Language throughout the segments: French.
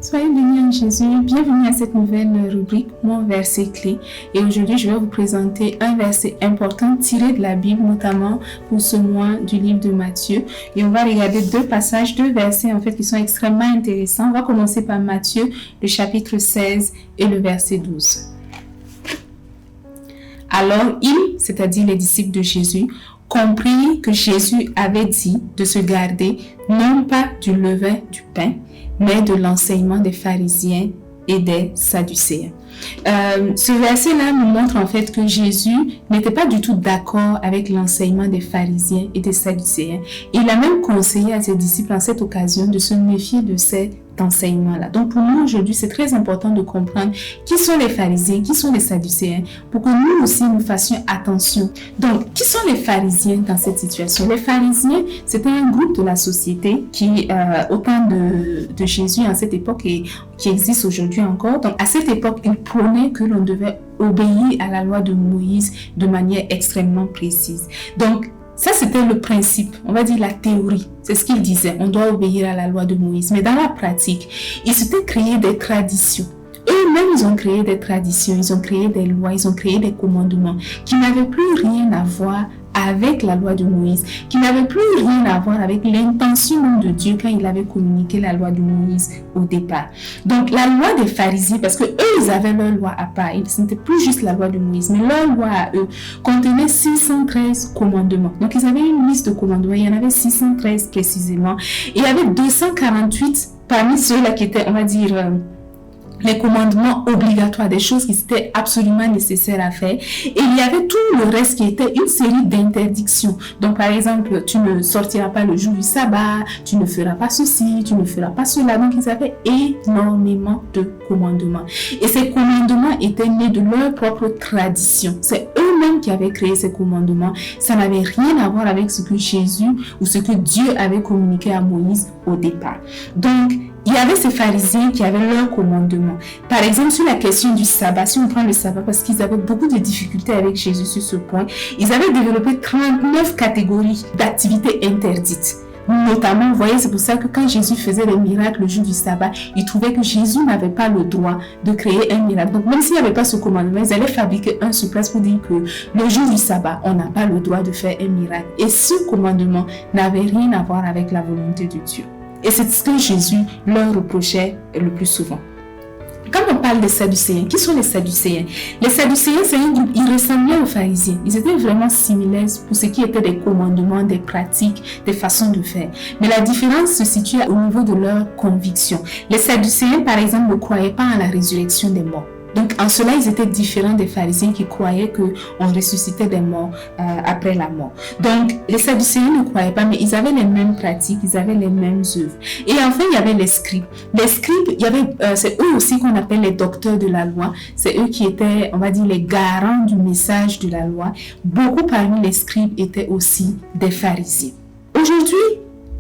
Soyez bénis en Jésus, bienvenue à cette nouvelle rubrique Mon verset clé. Et aujourd'hui, je vais vous présenter un verset important tiré de la Bible, notamment pour ce mois du livre de Matthieu. Et on va regarder deux versets en fait qui sont extrêmement intéressants. On va commencer par Matthieu, le chapitre 16 et le verset 12. Alors ils, c'est-à-dire les disciples de Jésus, comprirent que Jésus avait dit de se garder non pas du levain du pain, mais de l'enseignement des pharisiens et des sadducéens. Ce verset-là nous montre en fait que Jésus n'était pas du tout d'accord avec l'enseignement des pharisiens et des sadducéens. Il a même conseillé à ses disciples en cette occasion de se méfier de cet enseignement-là. Donc pour nous aujourd'hui, c'est très important de comprendre qui sont les pharisiens, qui sont les sadducéens, pour que nous aussi nous fassions attention. Donc, qui sont les pharisiens dans cette situation? Les pharisiens, c'était un groupe de la société qui, au temps de Jésus à cette époque et qui existe aujourd'hui encore. Donc à cette époque, ils prônaient que l'on devait obéir à la loi de Moïse de manière extrêmement précise. Donc ça, c'était le principe, on va dire la théorie. C'est ce qu'ils disaient, on doit obéir à la loi de Moïse. Mais dans la pratique, ils s'étaient créés des traditions. Eux-mêmes, ils ont créé des traditions, ils ont créé des lois, ils ont créé des commandements qui n'avaient plus rien à voir avec la loi de Moïse, qui n'avait plus rien à voir avec l'intention de Dieu quand il avait communiqué la loi de Moïse au départ. Donc la loi des pharisiens, parce que eux ils avaient leur loi à part, ce n'était plus juste la loi de Moïse, mais leur loi à eux contenait 613 commandements. Donc ils avaient une liste de commandements, il y en avait 613 précisément, et il y avait 248 parmi ceux-là qui étaient, on va dire, les commandements obligatoires, des choses qui étaient absolument nécessaires à faire. Et il y avait tout le reste qui était une série d'interdictions. Donc, par exemple, tu ne sortiras pas le jour du sabbat, tu ne feras pas ceci, tu ne feras pas cela. Donc, ils avaient énormément de commandements. Et ces commandements étaient nés de leur propre tradition. C'est eux-mêmes qui avaient créé ces commandements. Ça n'avait rien à voir avec ce que Jésus ou ce que Dieu avait communiqué à Moïse au départ. Donc, il y avait ces pharisiens qui avaient leurs commandements. Par exemple, sur la question du sabbat, si on prend le sabbat, parce qu'ils avaient beaucoup de difficultés avec Jésus sur ce point, ils avaient développé 39 catégories d'activités interdites. Notamment, vous voyez, c'est pour ça que quand Jésus faisait des miracles le jour du sabbat, ils trouvaient que Jésus n'avait pas le droit de créer un miracle. Donc, même s'il n'y avait pas ce commandement, ils allaient fabriquer un sur place pour dire que le jour du sabbat, on n'a pas le droit de faire un miracle. Et ce commandement n'avait rien à voir avec la volonté de Dieu. Et c'est ce que Jésus leur reprochait le plus souvent. Quand on parle des Sadducéens, qui sont les Sadducéens? Les Sadducéens, c'est un groupe, ils ressemblaient aux pharisiens. Ils étaient vraiment similaires pour ce qui était des commandements, des pratiques, des façons de faire. Mais la différence se situe au niveau de leurs convictions. Les Sadducéens, par exemple, ne croyaient pas en la résurrection des morts. Donc, en cela, ils étaient différents des pharisiens qui croyaient qu'on ressuscitait des morts après la mort. Donc, les sadducéens ne croyaient pas, mais ils avaient les mêmes pratiques, ils avaient les mêmes œuvres. Et enfin, il y avait les scribes. Les scribes, c'est eux aussi qu'on appelle les docteurs de la loi. C'est eux qui étaient, on va dire, les garants du message de la loi. Beaucoup parmi les scribes étaient aussi des pharisiens. Aujourd'hui,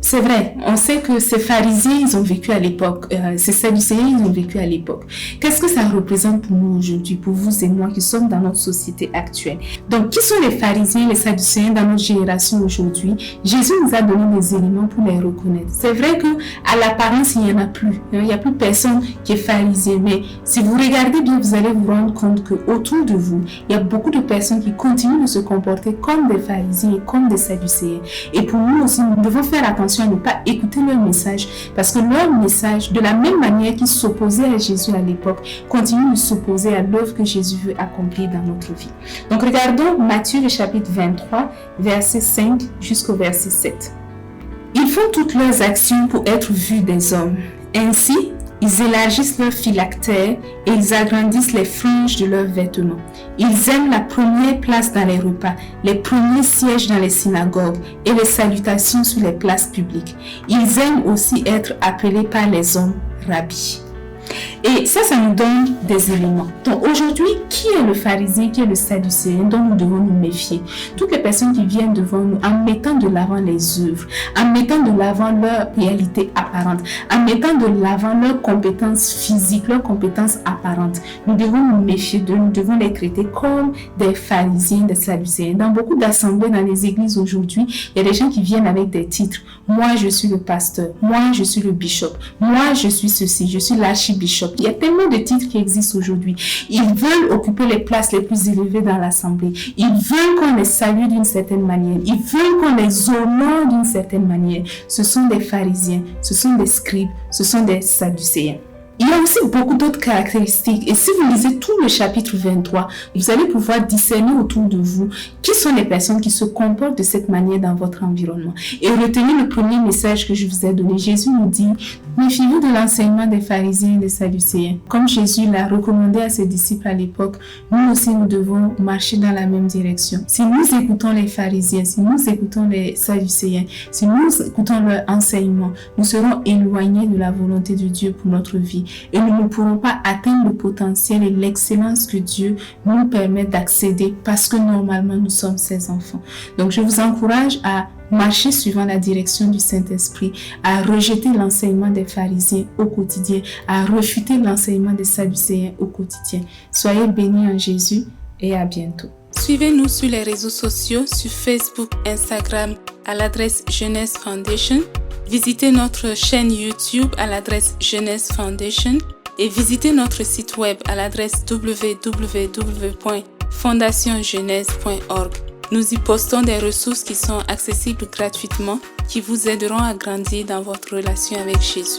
c'est vrai, on sait que ces pharisiens, ils ont vécu à l'époque, ces sadducéens, ils ont vécu à l'époque. Qu'est-ce que ça représente pour nous aujourd'hui, pour vous et moi qui sommes dans notre société actuelle? Donc, qui sont les pharisiens, les sadducéens dans notre génération aujourd'hui? Jésus nous a donné des éléments pour les reconnaître. C'est vrai qu'à l'apparence, il n'y en a plus. Il n'y a plus personne qui est pharisien. Mais si vous regardez bien, vous allez vous rendre compte qu'autour de vous, il y a beaucoup de personnes qui continuent de se comporter comme des pharisiens et comme des sadducéens. Et pour nous aussi, nous devons faire attention à ne pas écouter leur message, parce que leur message, de la même manière qu'ils s'opposaient à Jésus à l'époque, continue de s'opposer à l'œuvre que Jésus veut accomplir dans notre vie. Donc regardons Matthieu le chapitre 23, verset 5 jusqu'au verset 7. Ils font toutes leurs actions pour être vus des hommes. Ainsi, ils élargissent leurs phylactères et ils agrandissent les franges de leurs vêtements. Ils aiment la première place dans les repas, les premiers sièges dans les synagogues et les salutations sur les places publiques. Ils aiment aussi être appelés par les hommes rabbis. Et ça nous donne des éléments. Donc aujourd'hui, qui est le pharisien, qui est le sadducéen dont nous devons nous méfier? Toutes les personnes qui viennent devant nous en mettant de l'avant les œuvres, en mettant de l'avant leur réalité apparente, en mettant de l'avant leurs compétences physiques, leurs compétences apparentes. Nous devons nous méfier d'eux, nous devons les traiter comme des pharisiens, des sadducéens. Dans beaucoup d'assemblées, dans les églises aujourd'hui, il y a des gens qui viennent avec des titres. Moi, je suis le pasteur. Moi, je suis le bishop. Moi, je suis ceci. Je suis l'archibishop. Il y a tellement de titres qui existent aujourd'hui. Ils veulent occuper les places les plus élevées dans l'assemblée. Ils veulent qu'on les salue d'une certaine manière. Ils veulent qu'on les honore d'une certaine manière. Ce sont des pharisiens, ce sont des scribes, ce sont des sadducéens. Il y a aussi beaucoup d'autres caractéristiques. Et si vous lisez tout le chapitre 23, vous allez pouvoir discerner autour de vous qui sont les personnes qui se comportent de cette manière dans votre environnement. Et retenez le premier message que je vous ai donné. Jésus nous dit, méfiez-vous de l'enseignement des pharisiens et des sadducéens. Comme Jésus l'a recommandé à ses disciples à l'époque, nous aussi nous devons marcher dans la même direction. Si nous écoutons les pharisiens, si nous écoutons les sadducéens, si nous écoutons leur enseignement, nous serons éloignés de la volonté de Dieu pour notre vie. Et nous ne pourrons pas atteindre le potentiel et l'excellence que Dieu nous permet d'accéder parce que normalement nous sommes ses enfants. Donc je vous encourage à marcher suivant la direction du Saint-Esprit, à rejeter l'enseignement des pharisiens au quotidien, à refuter l'enseignement des sadducéens au quotidien. Soyez bénis en Jésus et à bientôt. Suivez-nous sur les réseaux sociaux, sur Facebook, Instagram à l'adresse Jeunesse Foundation. Visitez notre chaîne YouTube à l'adresse Jeunesse Foundation et visitez notre site web à l'adresse www.fondationjeunesse.org. Nous y postons des ressources qui sont accessibles gratuitement, qui vous aideront à grandir dans votre relation avec Jésus.